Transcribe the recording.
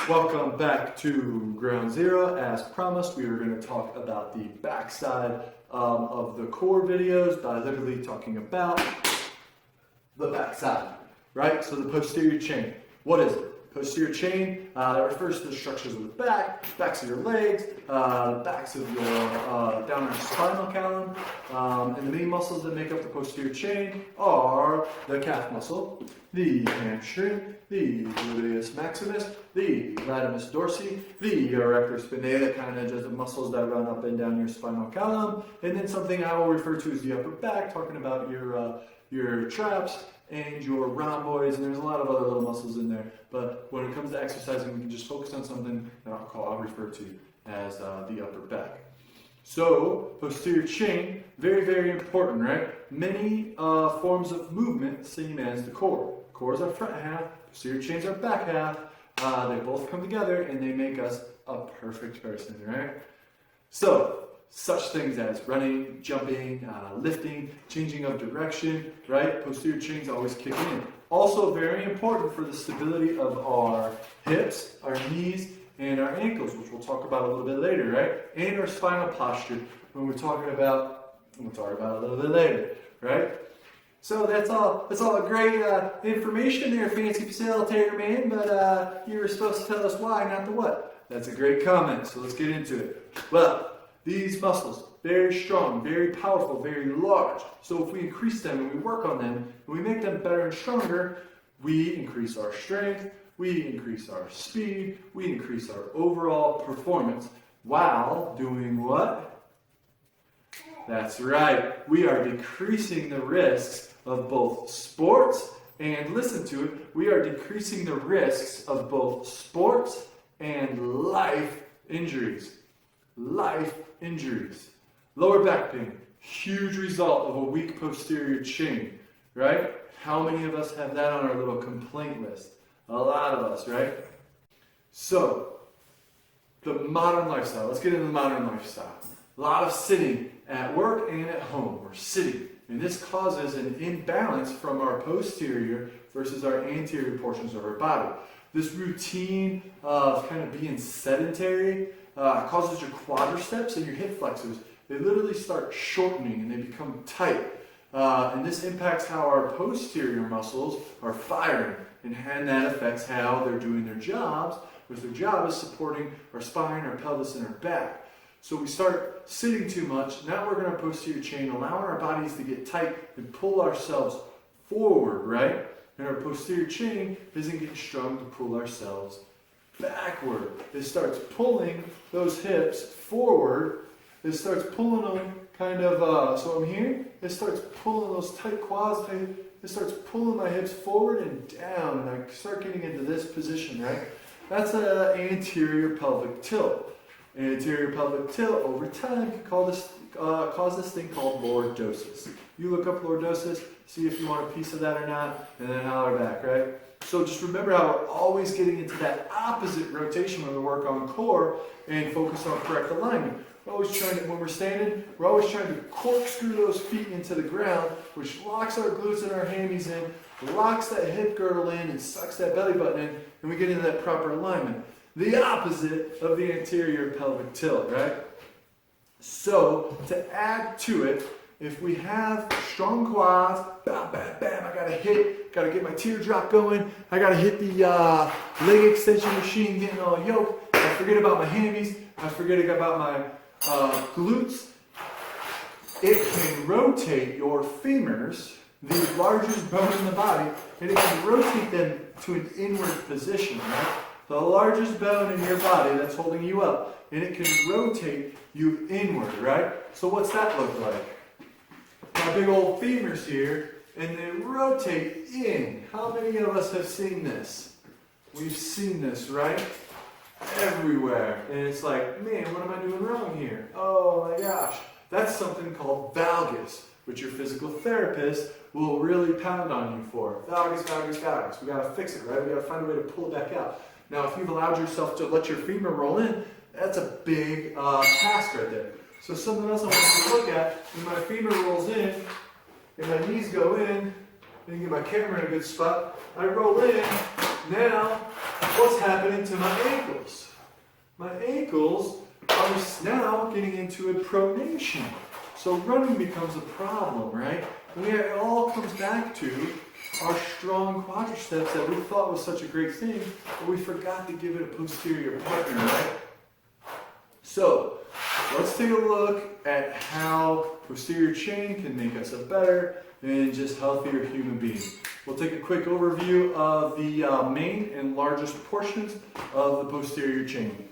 Welcome back to Ground Zero. As promised, we are going to talk about the backside of the core videos by literally talking about the backside, right? So the posterior chain. What is it? Posterior chain, that refers to the structures of the back, backs of your legs, backs of your down your spinal column, and the main muscles that make up the posterior chain are the calf muscle, the hamstring, the gluteus maximus, the latissimus dorsi, the erector spinae, that kind of just the muscles that run up and down your spinal column, and then something I will refer to as the upper back, talking about your traps and your rhomboids, and there's a lot of other little muscles in there. But when it comes to exercising, we can just focus on something that I'll refer to as the upper back. So, posterior chain, very, very important, right? Many forms of movement, same as the core. Core is our front half, posterior chain's our back half. They both come together and they make us a perfect person, right? So, such things as running, jumping, lifting, changing of direction, right? Posterior chains always kick in. Also very important for the stability of our hips, our knees, and our ankles, which we'll talk about a little bit later, right? And our spinal posture, when we'll talk about a little bit later, right? So that's all great information there, fancy facilitator man, but you were supposed to tell us why, not the what. That's a great comment, so let's get into it. Well, these muscles, very strong, very powerful, very large. So if we increase them and we work on them, and we make them better and stronger, we increase our strength, we increase our speed, we increase our overall performance while doing what? That's right. We are decreasing the risks of both sports and, listen to it, we are decreasing the risks of both sports and life injuries. Life injuries. Lower back pain, huge result of a weak posterior chain, right? How many of us have that on our little complaint list? A lot of us, right? So, the modern lifestyle. Let's get into the modern lifestyle. A lot of sitting at work and at home. We're sitting. And this causes an imbalance from our posterior versus our anterior portions of our body. This routine of kind of being sedentary causes your quadriceps and your hip flexors. They literally start shortening and they become tight. And this impacts how our posterior muscles are firing, and that affects how they're doing their jobs, because their job is supporting our spine, our pelvis, and our back. So we start sitting too much, not working our posterior chain, allowing our bodies to get tight and pull ourselves forward, right? And our posterior chain isn't getting strong to pull ourselves backward. It starts pulling those hips forward. It starts pulling them kind of, so I'm here. It starts pulling those tight quads. It starts pulling my hips forward and down, and I start getting into this position, right? That's an anterior pelvic tilt. Anterior pelvic tilt over time can cause this thing called lordosis. You look up lordosis, see if you want a piece of that or not, and then holler back, right? So just remember how we're always getting into that opposite rotation when we work on core and focus on correct alignment. We're always trying to, when we're standing, we're always trying to corkscrew those feet into the ground, which locks our glutes and our hammies in, locks that hip girdle in, and sucks that belly button in, and we get into that proper alignment. The opposite of the anterior pelvic tilt, right? So, to add to it, if we have strong quads, bam, bam, bam, I gotta get my teardrop going, I gotta hit the leg extension machine, getting all yoked, I forget about my hammies, I forget about my glutes. It can rotate your femurs, the largest bone in the body, and it can rotate them to an inward position, right? The largest bone in your body that's holding you up, and it can rotate you inward, right? So what's that look like? My big old femurs here, and they rotate in. How many of us have seen this? We've seen this, right? Everywhere. And it's like, man, what am I doing wrong here? Oh my gosh. That's something called valgus, which your physical therapist will really pound on you for. Valgus, valgus, valgus. We gotta fix it, right? We gotta find a way to pull it back out. Now, if you've allowed yourself to let your femur roll in, that's a big task right there. So something else I want you to look at, when my femur rolls in, and my knees go in, and get my camera in a good spot, I roll in, Now, what's happening to my ankles? My ankles are now getting into a pronation. So running becomes a problem, right? And it all comes back to our strong quadriceps that we thought was such a great thing, but we forgot to give it a posterior partner, right? So, let's take a look at how posterior chain can make us a better and just healthier human being. We'll take a quick overview of the main and largest portions of the posterior chain.